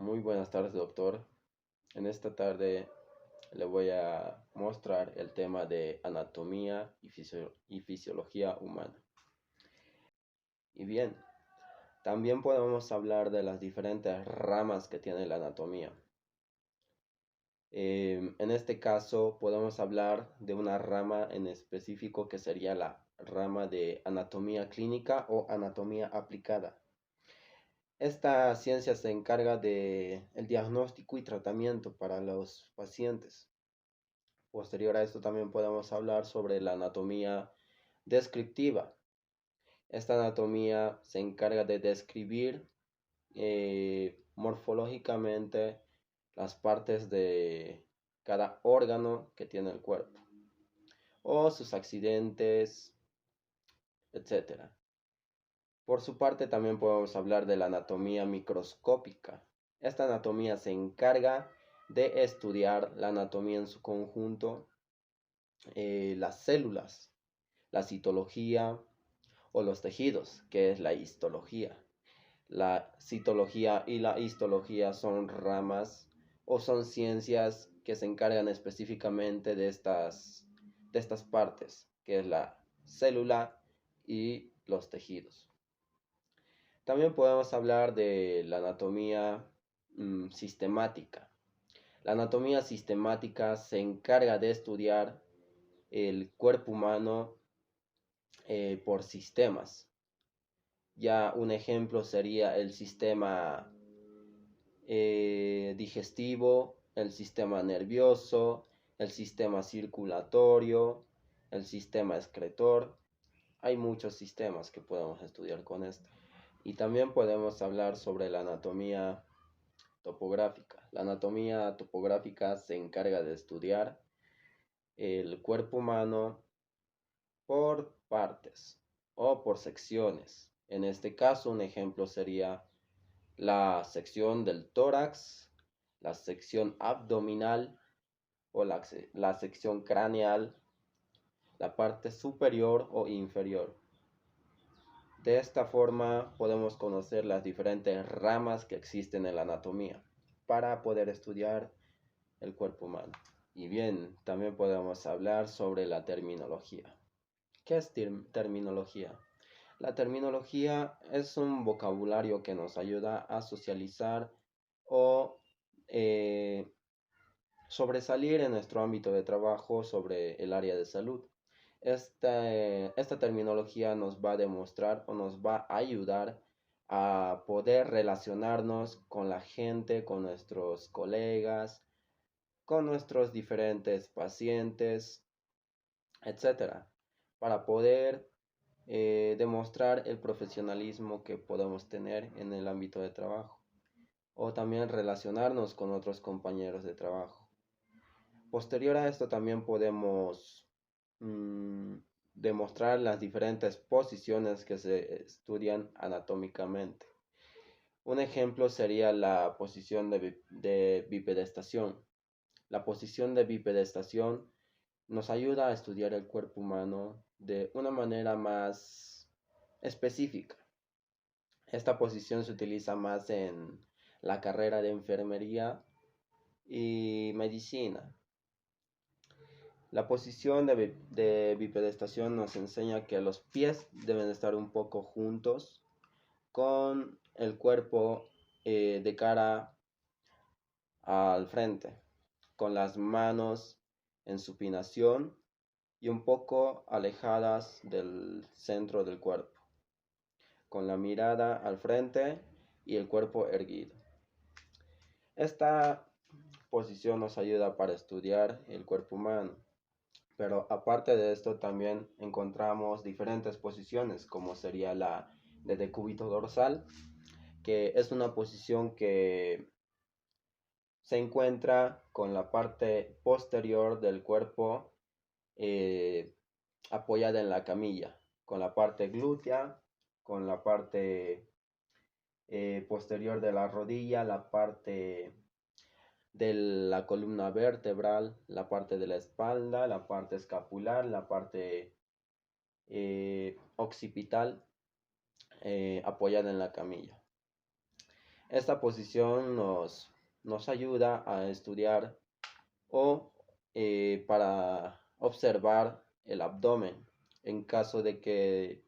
Muy buenas tardes, doctor. En esta tarde le voy a mostrar el tema de anatomía y fisiología humana. Y bien, también podemos hablar de las diferentes ramas que tiene la anatomía. En este caso, podemos hablar de una rama en específico que sería la rama de anatomía clínica o anatomía aplicada. Esta ciencia se encarga de el diagnóstico y tratamiento para los pacientes. Posterior a esto también podemos hablar sobre la anatomía descriptiva. Esta anatomía se encarga de describir morfológicamente las partes de cada órgano que tiene el cuerpo o sus accidentes, etcétera. Por su parte, también podemos hablar de la anatomía microscópica. Esta anatomía se encarga de estudiar la anatomía en su conjunto, las células, la citología o los tejidos, que es la histología. La citología y la histología son ramas o son ciencias que se encargan específicamente de estas partes, que es la célula y los tejidos. También podemos hablar de la anatomía sistemática. La anatomía sistemática se encarga de estudiar el cuerpo humano por sistemas. Ya un ejemplo sería el sistema digestivo, el sistema nervioso, el sistema circulatorio, el sistema excretor. Hay muchos sistemas que podemos estudiar con esto. Y también podemos hablar sobre la anatomía topográfica. La anatomía topográfica se encarga de estudiar el cuerpo humano por partes o por secciones. En este caso, un ejemplo sería la sección del tórax, la sección abdominal o la sección craneal, la parte superior o inferior. De esta forma podemos conocer las diferentes ramas que existen en la anatomía para poder estudiar el cuerpo humano. Y bien, también podemos hablar sobre la terminología. ¿Qué es terminología? La terminología es un vocabulario que nos ayuda a socializar o sobresalir en nuestro ámbito de trabajo sobre el área de salud. Esta terminología nos va a demostrar o nos va a ayudar a poder relacionarnos con la gente, con nuestros colegas, con nuestros diferentes pacientes, etcétera, para poder demostrar el profesionalismo que podemos tener en el ámbito de trabajo o también relacionarnos con otros compañeros de trabajo. Posterior a esto también podemos demostrar las diferentes posiciones que se estudian anatómicamente. Un ejemplo sería la posición de bipedestación. La posición de bipedestación nos ayuda a estudiar el cuerpo humano de una manera más específica. Esta posición se utiliza más en la carrera de enfermería y medicina. La posición de bipedestación nos enseña que los pies deben estar un poco juntos con el cuerpo de cara al frente, con las manos en supinación y un poco alejadas del centro del cuerpo, con la mirada al frente y el cuerpo erguido. Esta posición nos ayuda para estudiar el cuerpo humano, pero aparte de esto también encontramos diferentes posiciones, como sería la de decúbito dorsal, que es una posición que se encuentra con la parte posterior del cuerpo apoyada en la camilla, con la parte glútea, con la parte posterior de la rodilla, la parte de la columna vertebral, la parte de la espalda, la parte escapular, la parte occipital apoyada en la camilla. Esta posición nos ayuda a estudiar o para observar el abdomen en caso de que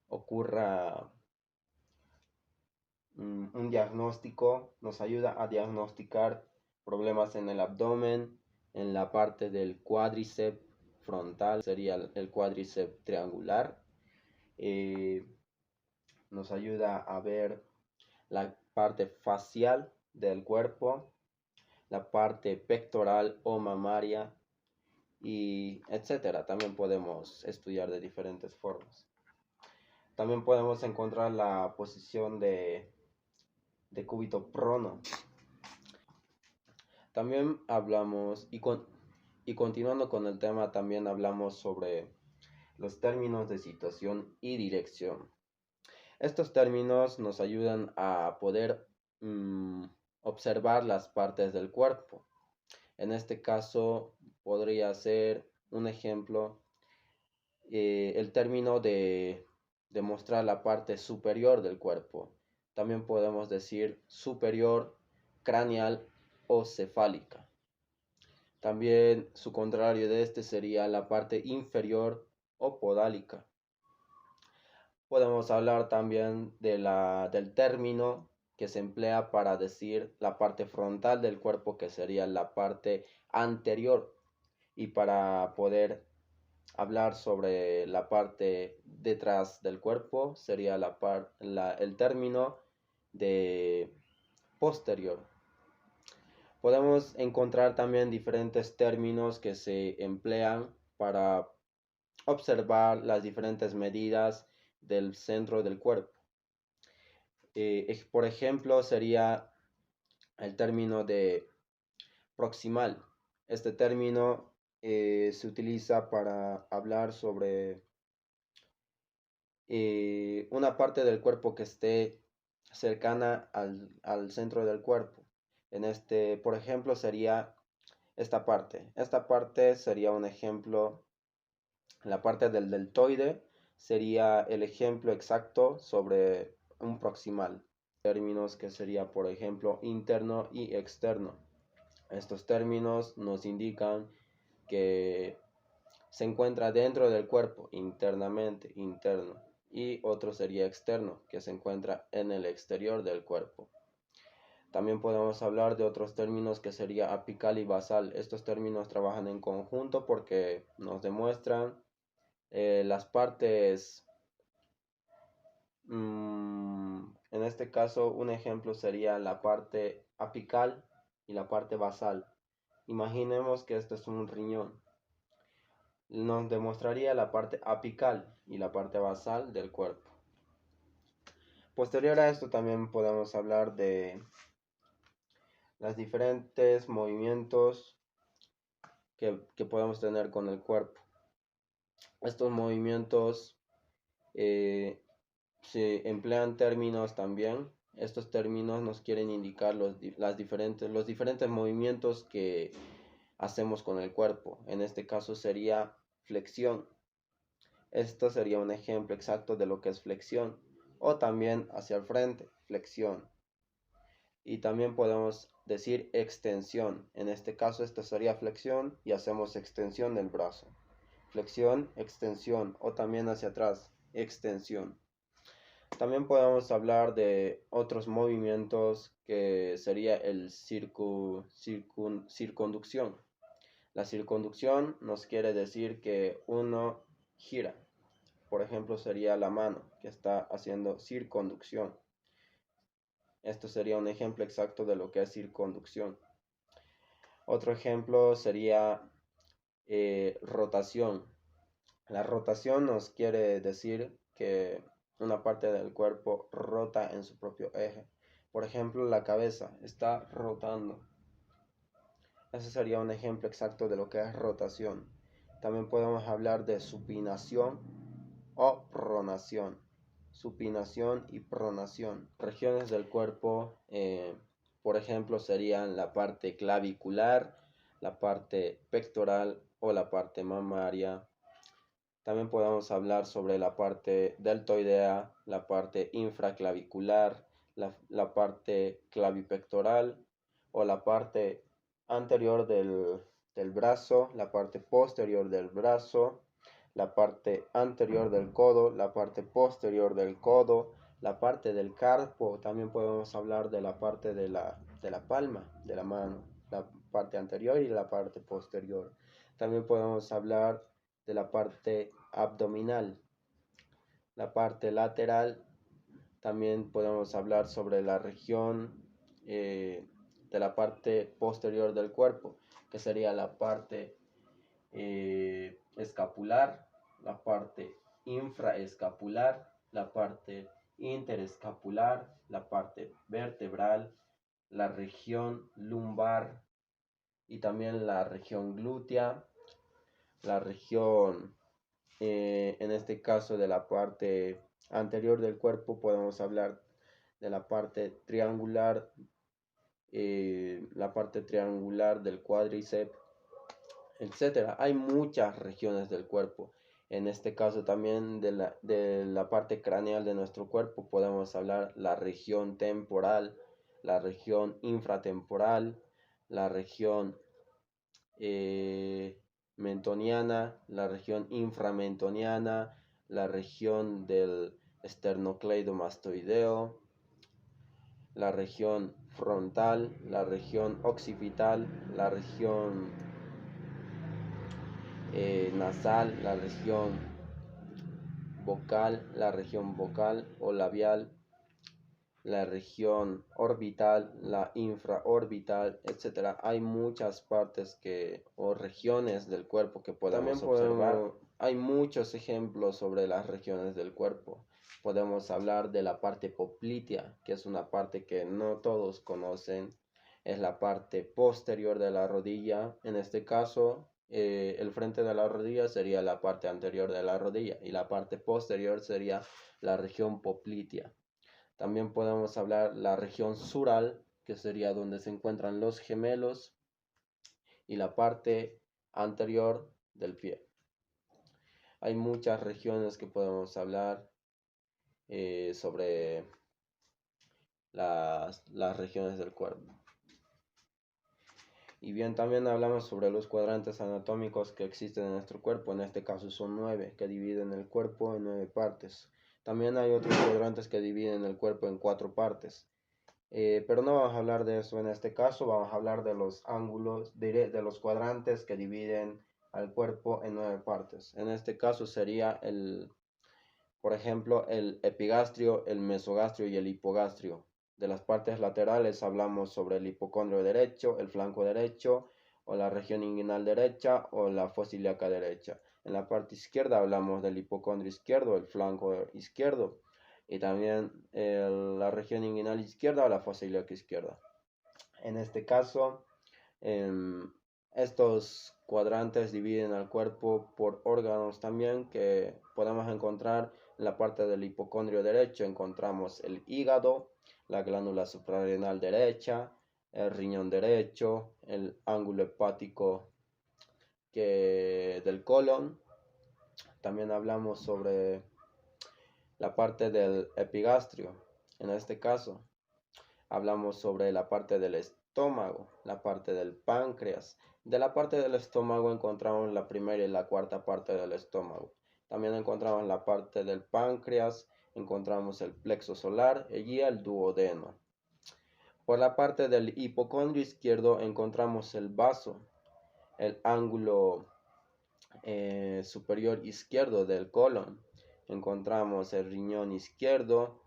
ocurra un diagnóstico. Nos ayuda a diagnosticar problemas en el abdomen, en la parte del cuádriceps frontal, sería el cuádriceps triangular. Eh, Nos ayuda a ver la parte facial del cuerpo, la parte pectoral o mamaria, y etcétera. También podemos estudiar de diferentes formas. También podemos encontrar la posición de cúbito prono. También hablamos, y continuando con el tema, también hablamos sobre los términos de situación y dirección. Estos términos nos ayudan a poder observar las partes del cuerpo. En este caso podría ser un ejemplo el término de mostrar la parte superior del cuerpo. También podemos decir superior, craneal o cefálica. También su contrario de este sería la parte inferior o podálica. Podemos hablar también del término que se emplea para decir la parte frontal del cuerpo, que sería la parte anterior, y para poder hablar sobre la parte detrás del cuerpo sería el término de posterior. Podemos encontrar también diferentes términos que se emplean para observar las diferentes medidas del centro del cuerpo. Por ejemplo, sería el término de proximal. Este término se utiliza para hablar sobre una parte del cuerpo que esté cercana al centro del cuerpo. Por ejemplo, sería esta parte. Esta parte sería un ejemplo, la parte del deltoide sería el ejemplo exacto sobre un proximal. Términos que sería, por ejemplo, interno y externo. Estos términos nos indican que se encuentra dentro del cuerpo, internamente, interno, y otro sería externo, que se encuentra en el exterior del cuerpo. También podemos hablar de otros términos que sería apical y basal. Estos términos trabajan en conjunto porque nos demuestran las partes. En este caso, un ejemplo sería la parte apical y la parte basal. Imaginemos que esto es un riñón. Nos demostraría la parte apical y la parte basal del cuerpo. Posterior a esto también podemos hablar de los diferentes movimientos que podemos tener con el cuerpo. Estos movimientos se emplean términos también. Estos términos nos quieren indicar los diferentes movimientos que hacemos con el cuerpo. En este caso sería flexión. Esto sería un ejemplo exacto de lo que es flexión. O también hacia el frente, flexión. Y también podemos decir extensión. En este caso esto sería flexión y hacemos extensión del brazo. Flexión, extensión, o también hacia atrás, extensión. También podemos hablar de otros movimientos que sería el circunducción. La circunducción nos quiere decir que uno gira. Por ejemplo, sería la mano que está haciendo circunducción. Esto sería un ejemplo exacto de lo que es circunducción. Otro ejemplo sería rotación. La rotación nos quiere decir que una parte del cuerpo rota en su propio eje. Por ejemplo, la cabeza está rotando. Ese sería un ejemplo exacto de lo que es rotación. También podemos hablar de supinación o pronación. Supinación y pronación. Regiones del cuerpo, por ejemplo, serían la parte clavicular, la parte pectoral o la parte mamaria. También podemos hablar sobre la parte deltoidea, la parte infraclavicular, la parte clavipectoral o la parte anterior del brazo, la parte posterior del brazo, la parte anterior del codo, la parte posterior del codo, la parte del carpo. También podemos hablar de la parte de la palma de la mano, la parte anterior y la parte posterior. También podemos hablar de la parte abdominal, la parte lateral. También podemos hablar sobre la región de la parte posterior del cuerpo, que sería la parte escapular, la parte infraescapular, la parte interescapular, la parte vertebral, la región lumbar y también la región glútea, la región, en este caso de la parte anterior del cuerpo, podemos hablar de la parte triangular, del cuádriceps, etcétera. Hay muchas regiones del cuerpo. En este caso también de la parte craneal de nuestro cuerpo podemos hablar la región temporal, la región infratemporal, la región mentoniana, la región inframentoniana, la región del esternocleidomastoideo, la región frontal, la región occipital, la región nasal, la región vocal o labial, la región orbital, la infraorbital, etcétera. Hay muchas partes o regiones del cuerpo que podemos observar. Hay muchos ejemplos sobre las regiones del cuerpo. Podemos hablar de la parte poplitea, que es una parte que no todos conocen. Es la parte posterior de la rodilla. En este caso, el frente de la rodilla sería la parte anterior de la rodilla y la parte posterior sería la región poplitea. También podemos hablar la región sural, que sería donde se encuentran los gemelos, y la parte anterior del pie. Hay muchas regiones que podemos hablar sobre las regiones del cuerpo. Y bien, también hablamos sobre los cuadrantes anatómicos que existen en nuestro cuerpo. En este caso son 9, que dividen el cuerpo en 9 partes. También hay otros cuadrantes que dividen el cuerpo en 4 partes. Pero no vamos a hablar de eso en este caso. Vamos a hablar de los ángulos, de los cuadrantes que dividen al cuerpo en 9 partes. En este caso sería por ejemplo, el epigastrio, el mesogastrio y el hipogastrio. De las partes laterales hablamos sobre el hipocondrio derecho, el flanco derecho, o la región inguinal derecha, o la fosa ilíaca derecha. En la parte izquierda hablamos del hipocondrio izquierdo, el flanco izquierdo, y también la región inguinal izquierda o la fosa ilíaca izquierda. En este caso, estos cuadrantes dividen al cuerpo por órganos también que podemos encontrar. En la parte del hipocondrio derecho encontramos el hígado, la glándula suprarrenal derecha, el riñón derecho, el ángulo hepático del colon. También hablamos sobre la parte del epigastrio. En este caso hablamos sobre la parte del estómago, la parte del páncreas. De la parte del estómago encontramos la primera y la cuarta parte del estómago. También encontramos la parte del páncreas, encontramos el plexo solar y el duodeno. Por la parte del hipocondrio izquierdo encontramos el vaso, el ángulo superior izquierdo del colon. Encontramos el riñón izquierdo,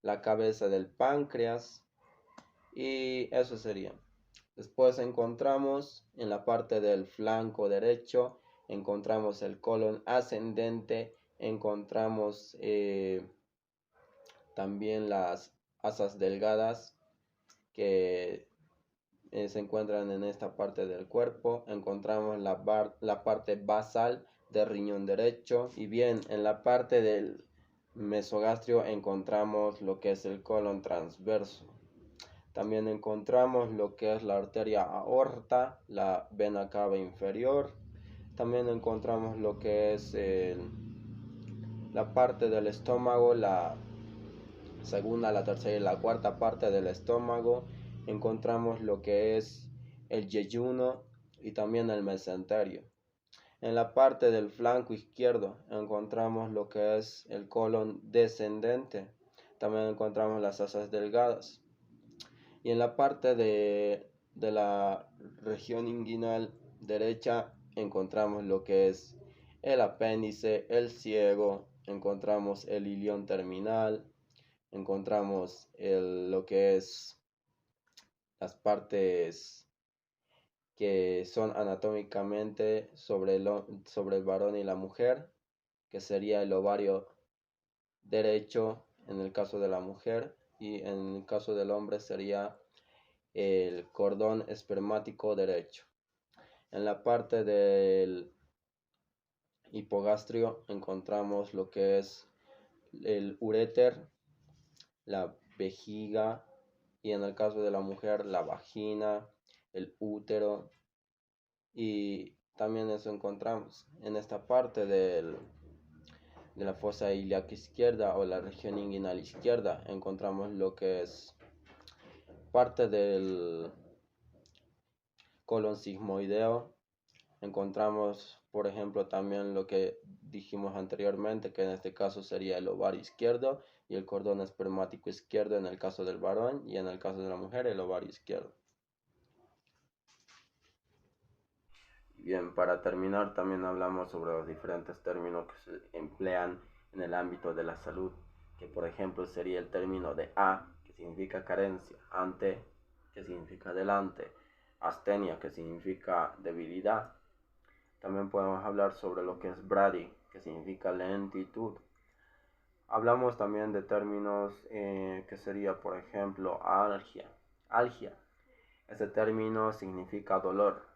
la cabeza del páncreas, y eso sería. Después encontramos en la parte del flanco derecho, encontramos el colon ascendente, encontramos también las asas delgadas que se encuentran en esta parte del cuerpo. Encontramos la parte basal del riñón derecho, y bien, en la parte del mesogastrio encontramos lo que es el colon transverso. También encontramos lo que es la arteria aorta, la vena cava inferior. También encontramos lo que es la parte del estómago, la segunda, la tercera y la cuarta parte del estómago encontramos lo que es el yeyuno y también el mesenterio. En la parte del flanco izquierdo encontramos lo que es el colon descendente. También encontramos las asas delgadas. Y en la parte de la región inguinal derecha encontramos lo que es el apéndice, el ciego, encontramos el ilion terminal, encontramos lo que es las partes que son anatómicamente sobre el varón y la mujer, que sería el ovario derecho en el caso de la mujer y en el caso del hombre sería el cordón espermático derecho. En la parte del hipogastrio encontramos lo que es el uréter, la vejiga y en el caso de la mujer la vagina, el útero y también eso encontramos en esta parte de la fosa ilíaca izquierda o la región inguinal izquierda encontramos lo que es parte del colon sigmoideo. Encontramos, por ejemplo, también lo que dijimos anteriormente, que en este caso sería el ovario izquierdo y el cordón espermático izquierdo en el caso del varón y en el caso de la mujer el ovario izquierdo. Bien, para terminar también hablamos sobre los diferentes términos que se emplean en el ámbito de la salud, que por ejemplo sería el término de a, que significa carencia, ante, que significa delante, astenia, que significa debilidad. También podemos hablar sobre lo que es brady, que significa lentitud. Hablamos también de términos que sería, por ejemplo, algia. Algia. Ese término significa dolor.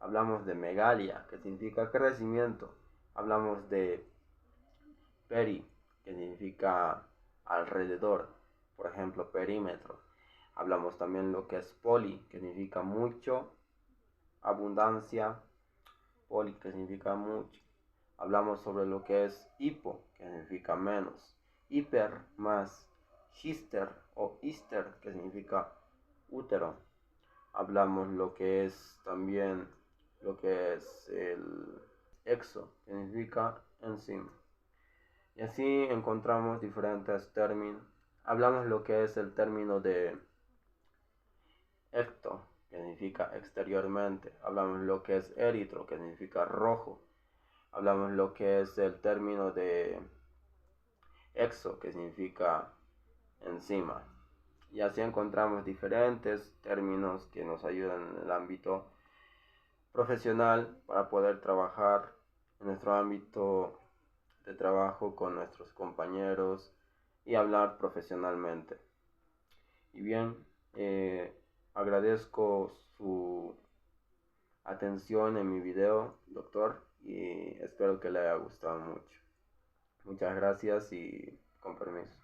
Hablamos de megalia, que significa crecimiento. Hablamos de peri, que significa alrededor. Por ejemplo, perímetro. Hablamos también lo que es poli, que significa mucho, abundancia. Poli, que significa mucho. Hablamos sobre lo que es hipo, que significa menos. Hiper, más. Hister o hister, que significa útero. Hablamos lo que es también lo que es el exo, que significa encima. Y así encontramos diferentes términos. Hablamos lo que es el término de ecto, que significa exteriormente. Hablamos lo que es eritro, que significa rojo. Hablamos lo que es el término de exo, que significa encima. Y así encontramos diferentes términos que nos ayudan en el ámbito profesional para poder trabajar en nuestro ámbito de trabajo con nuestros compañeros y hablar profesionalmente. Y bien, agradezco su atención en mi video, doctor, y espero que le haya gustado mucho. Muchas gracias y con permiso.